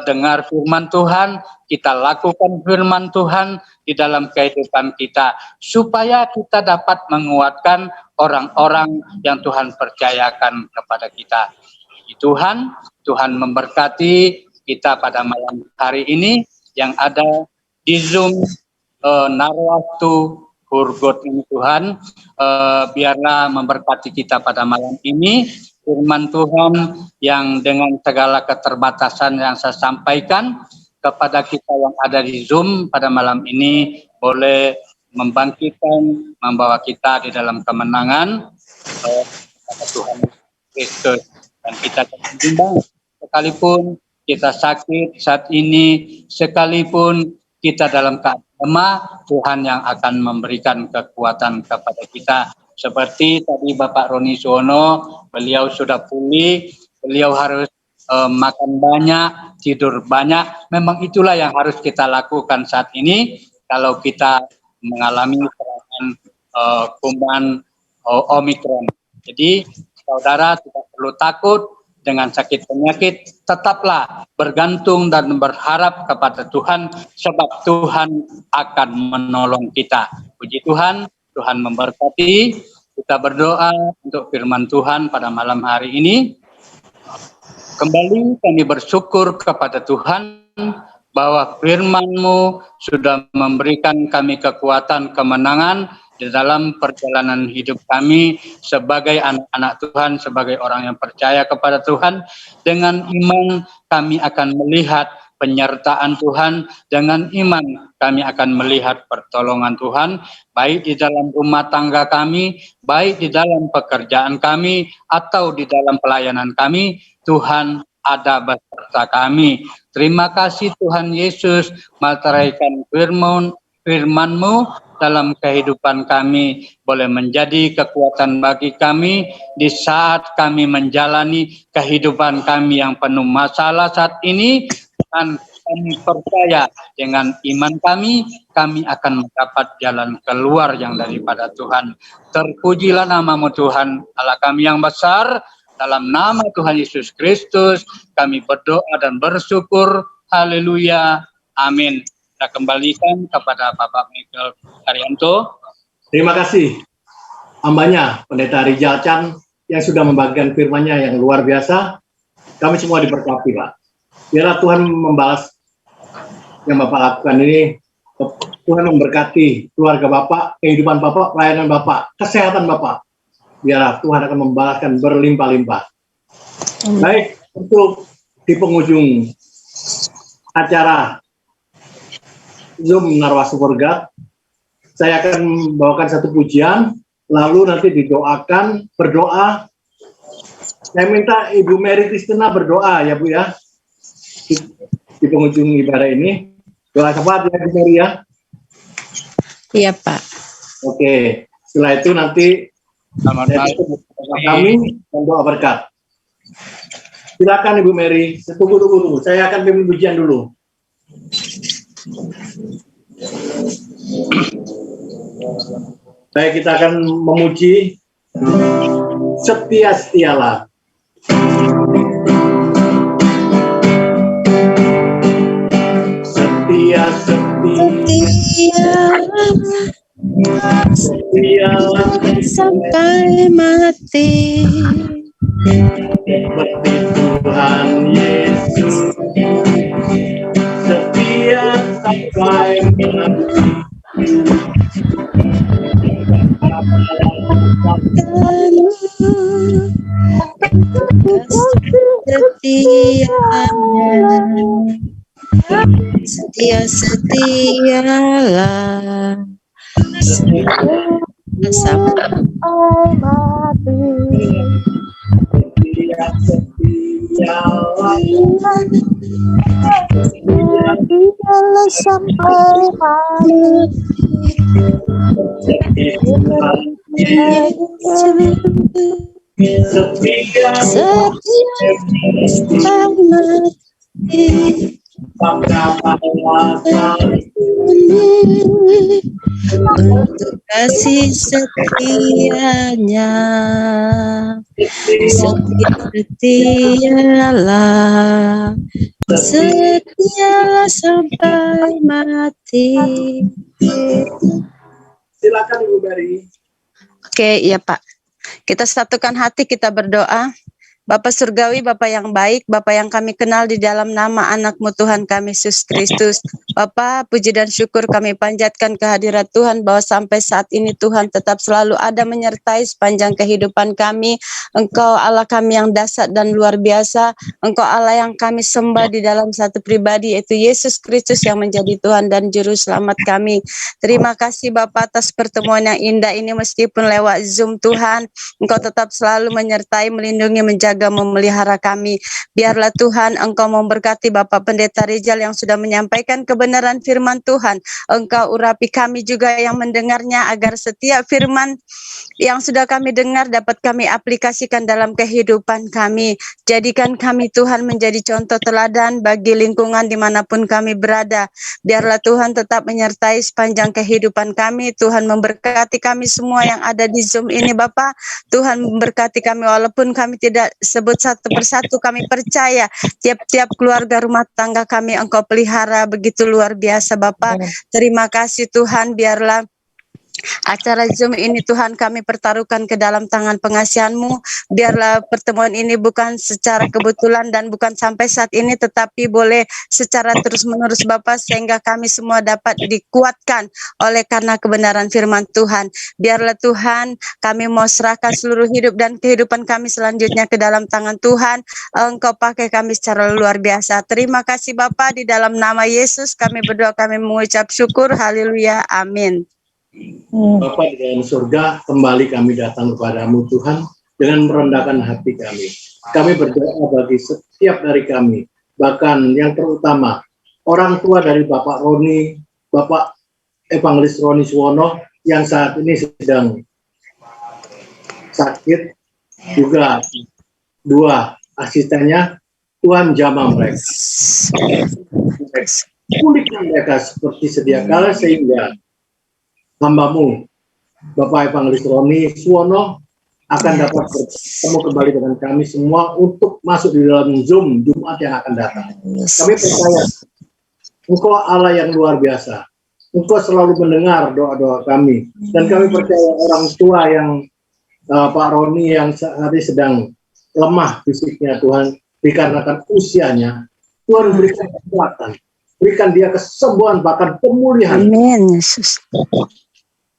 dengar firman Tuhan, kita lakukan firman Tuhan di dalam kehidupan kita, supaya kita dapat menguatkan orang-orang yang Tuhan percayakan kepada kita. Tuhan memberkati kita pada malam hari ini yang ada di Zoom Narwastu Hurgot ini Tuhan, biarlah memberkati kita pada malam ini. Firman Tuhan yang dengan segala keterbatasan yang saya sampaikan kepada kita yang ada di Zoom pada malam ini boleh membangkitkan, membawa kita di dalam kemenangan kepada Tuhan Kristus. Dan kita terbimbang sekalipun kita sakit saat ini, sekalipun kita dalam keadaan lemah, Tuhan yang akan memberikan kekuatan kepada kita. Seperti tadi Bapak Roni Suwono, beliau sudah pulih, beliau harus makan banyak, tidur banyak. Memang itulah yang harus kita lakukan saat ini kalau kita mengalami serangan kuman Omikron. Jadi saudara tidak perlu takut dengan sakit penyakit, tetaplah bergantung dan berharap kepada Tuhan, sebab Tuhan akan menolong kita. Puji Tuhan, Tuhan memberkati. Kita berdoa untuk firman Tuhan pada malam hari ini. Kembali kami bersyukur kepada Tuhan bahwa firman-Mu sudah memberikan kami kekuatan, kemenangan di dalam perjalanan hidup kami sebagai anak-anak Tuhan, sebagai orang yang percaya kepada Tuhan. Dengan iman kami akan melihat penyertaan Tuhan, dengan iman kami akan melihat pertolongan Tuhan, baik di dalam rumah tangga kami, baik di dalam pekerjaan kami, atau di dalam pelayanan kami. Tuhan ada beserta kami. Terima kasih Tuhan Yesus, meteraikan firman-Mu dalam kehidupan kami, boleh menjadi kekuatan bagi kami di saat kami menjalani kehidupan kami yang penuh masalah saat ini. Dan kami percaya dengan iman kami akan mendapat jalan keluar yang daripada Tuhan. Terpujilah nama-Mu Tuhan, Allah kami yang besar. Dalam nama Tuhan Yesus Kristus kami berdoa dan bersyukur. Haleluya. Amin. Kita kembalikan kepada Bapak Michael Haryanto. Terima kasih. hambanya, Pendeta Rijal Chan, yang sudah membagikan firman-Nya yang luar biasa. Kami semua diberkati, Pak. Biarlah Tuhan membalas yang Bapak lakukan ini. Tuhan memberkati keluarga Bapak, kehidupan Bapak, pelayanan Bapak, kesehatan Bapak. Biarlah Tuhan akan membalaskan berlimpah-limpah. Baik, untuk di penghujung acara Zoom Narwastu Forgat, saya akan membawakan satu pujian, lalu nanti didoakan, berdoa. Saya minta Ibu Mary Kristina berdoa ya Bu ya, di penghujung ibadah ini. Doa cepat ya Bu Mary ya. Iya Pak. Oke, setelah itu nanti Selamat saya malam. tutup kami dan doa berkat. Silakan Ibu Mary, tunggu dulu. Saya akan pimpin pujian dulu. Baik, kita akan memuji setia-setialah. Setia sampai mati. seperti Tuhan Yesus, setia sampai mati. Setia-setialah sampai untuk kasih setianya, setialah sampai mati. Silakan Ibu Mary. Oke, ya Pak. Kita satukan hati, kita berdoa. Bapa Surgawi, Bapa yang baik, Bapa yang kami kenal di dalam nama anak-Mu Tuhan kami Yesus Kristus. Bapa, puji dan syukur kami panjatkan kehadirat Tuhan bahwa sampai saat ini Tuhan tetap selalu ada menyertai sepanjang kehidupan kami. Engkau Allah kami yang dahsyat dan luar biasa. Engkau Allah yang kami sembah di dalam satu pribadi, yaitu Yesus Kristus yang menjadi Tuhan dan Juru Selamat kami. Terima kasih Bapa atas pertemuan yang indah ini meskipun lewat Zoom Tuhan. Engkau tetap selalu menyertai, melindungi, menjaga, memelihara kami. Biarlah Tuhan Engkau memberkati Bapak Pendeta Rijal yang sudah menyampaikan kebenaran firman Tuhan. Engkau urapi kami juga yang mendengarnya agar setiap firman yang sudah kami dengar dapat kami aplikasikan dalam kehidupan kami. Jadikan kami Tuhan menjadi contoh teladan bagi lingkungan dimanapun kami berada. Biarlah Tuhan tetap menyertai sepanjang kehidupan kami. Tuhan memberkati kami semua yang ada di Zoom ini Bapak. Tuhan memberkati kami walaupun kami tidak sebut satu persatu, kami percaya tiap-tiap keluarga rumah tangga kami Engkau pelihara begitu luar biasa Bapak. Terima kasih Tuhan, biarlah acara Zoom ini Tuhan kami pertaruhkan ke dalam tangan pengasihan-Mu. Biarlah pertemuan ini bukan secara kebetulan dan bukan sampai saat ini, tetapi boleh secara terus-menerus Bapa, sehingga kami semua dapat dikuatkan oleh karena kebenaran firman Tuhan. Biarlah Tuhan kami mau serahkan seluruh hidup dan kehidupan kami selanjutnya ke dalam tangan Tuhan. Engkau pakai kami secara luar biasa. Terima kasih Bapa, di dalam nama Yesus kami berdoa, kami mengucap syukur. Haleluya. Amin. Bapa di dalam surga, kembali kami datang kepadamu Tuhan dengan merendahkan hati kami. Kami berdoa bagi setiap dari kami, bahkan yang terutama orang tua dari Bapak Roni, Bapak Evangelis Roni Suwono yang saat ini sedang sakit, juga dua asistennya. Tuhan jamah mereka, pulihkan mereka seperti sedia kala, sehingga hamba-Mu Bapak Evangelis Roni Suwono akan dapat bertemu kembali dengan kami semua untuk masuk di dalam Zoom Jumat yang akan datang. Kami percaya Engkau Allah yang luar biasa. Engkau selalu mendengar doa-doa kami, dan kami percaya orang tua yang Pak Roni yang saat ini sedang lemah fisiknya Tuhan dikarenakan usianya. Tuhan berikan kekuatan, berikan dia kesembuhan bahkan pemulihan. Amin, Yesus.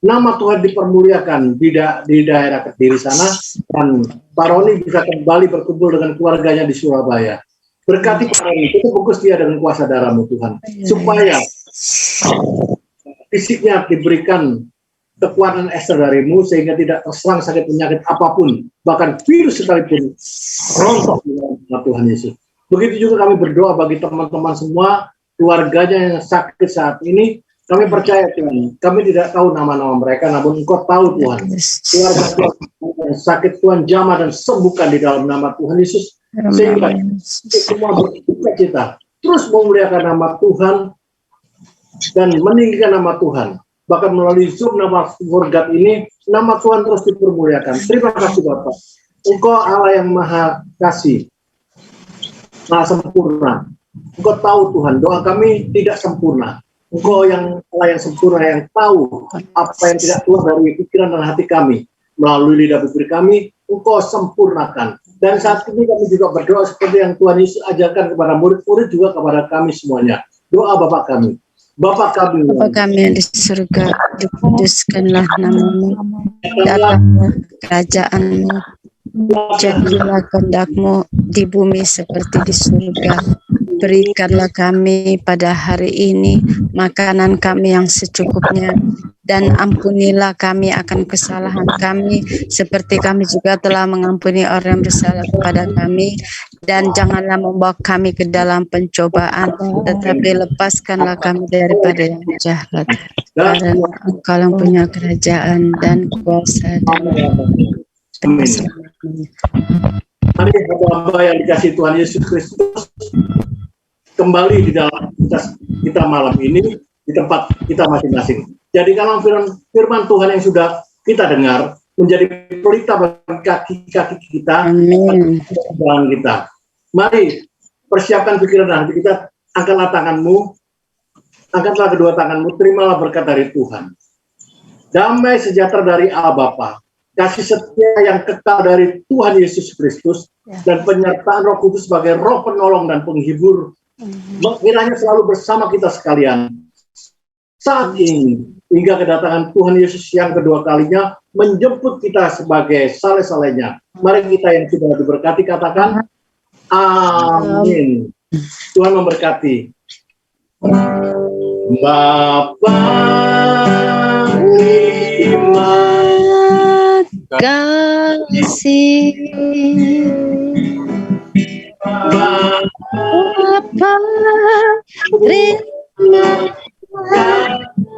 Nama Tuhan dipermuliakan di daerah Kediri sana, dan Pak Roni bisa kembali berkumpul dengan keluarganya di Surabaya. Berkati Pak Roni, itu fokus dia dengan kuasa darah-Mu Tuhan, supaya fisiknya diberikan kekuatan Esther darimu sehingga tidak terserang sakit penyakit apapun, bahkan virus sekalipun rontok di dalam nama Tuhan Yesus. Begitu juga kami berdoa bagi teman-teman semua, keluarganya yang sakit saat ini. Kami percaya Tuhan, kami tidak tahu nama-nama mereka, namun Engkau tahu Tuhan. Keluarga yang sakit Tuhan jamah dan sembuhkan di dalam nama Tuhan Yesus, sehingga semua bersuka cita, terus memuliakan nama Tuhan dan meninggikan nama Tuhan. Bahkan melalui Zoom nama Forgat ini, nama Tuhan terus dipermuliakan. Terima kasih Bapak. Engkau Allah yang maha kasih, maha sempurna. Engkau tahu Tuhan, doa kami tidak sempurna. Engkau yang Allah yang sempurna, yang tahu apa yang tidak keluar dari pikiran dan hati kami. Melalui lidah bibir kami, Engkau sempurnakan. Dan saat ini kami juga berdoa seperti yang Tuhan Yesus ajarkan kepada murid-murid juga kepada kami semuanya. Doa Bapak kami. Bapa kami yang di surga, dikuduskanlah namamu, datanglah kerajaanmu, jadilah kehendak-Mu di bumi seperti di surga. Berikanlah kami pada hari ini makanan kami yang secukupnya, dan ampunilah kami akan kesalahan kami, seperti kami juga telah mengampuni orang yang bersalah kepada kami. Dan janganlah membawa kami ke dalam pencobaan, tetapi lepaskanlah kami daripada yang jahat. Karena Engkau yang punya kerajaan dan kuasa dan keselamatan. Mari hamba yang dikasih Tuhan Yesus Kristus kembali di dalam kita malam ini di tempat kita masing-masing. Jadi kalau firman Tuhan yang sudah kita dengar menjadi pelita bagi kaki-kaki kita, jalan kita. Mari persiapkan pikiran dan hati kita, angkatlah tanganmu, angkatlah kedua tanganmu, terimalah berkat dari Tuhan. Damai sejahtera dari Allah Bapa, kasih setia yang kekal dari Tuhan Yesus Kristus, dan penyertaan Roh Kudus sebagai Roh penolong dan penghibur, kiranya selalu bersama kita sekalian saat ini hingga kedatangan Tuhan Yesus yang kedua kalinya menjemput kita sebagai saleh-salehnya. Mari kita yang sudah diberkati katakan amin. Tuhan memberkati. Bapa terima kasih, Bapa terima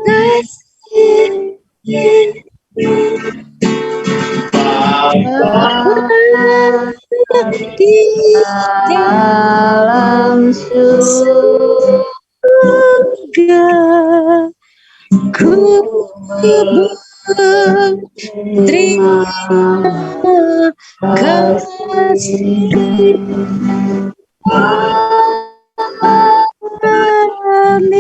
kasih, di dalam surga ku terima kasih. Amin.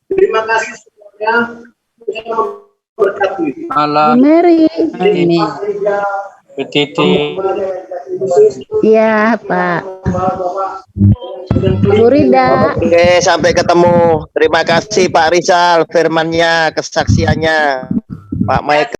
Terima kasih semuanya. Tuhan memberkati. Malam, Mary. Amin. Betiti. Ya, Pak. Bu Rida. Oke, sampai ketemu. Terima kasih Pak Rizal, firmannya, kesaksiannya. Pak Mike.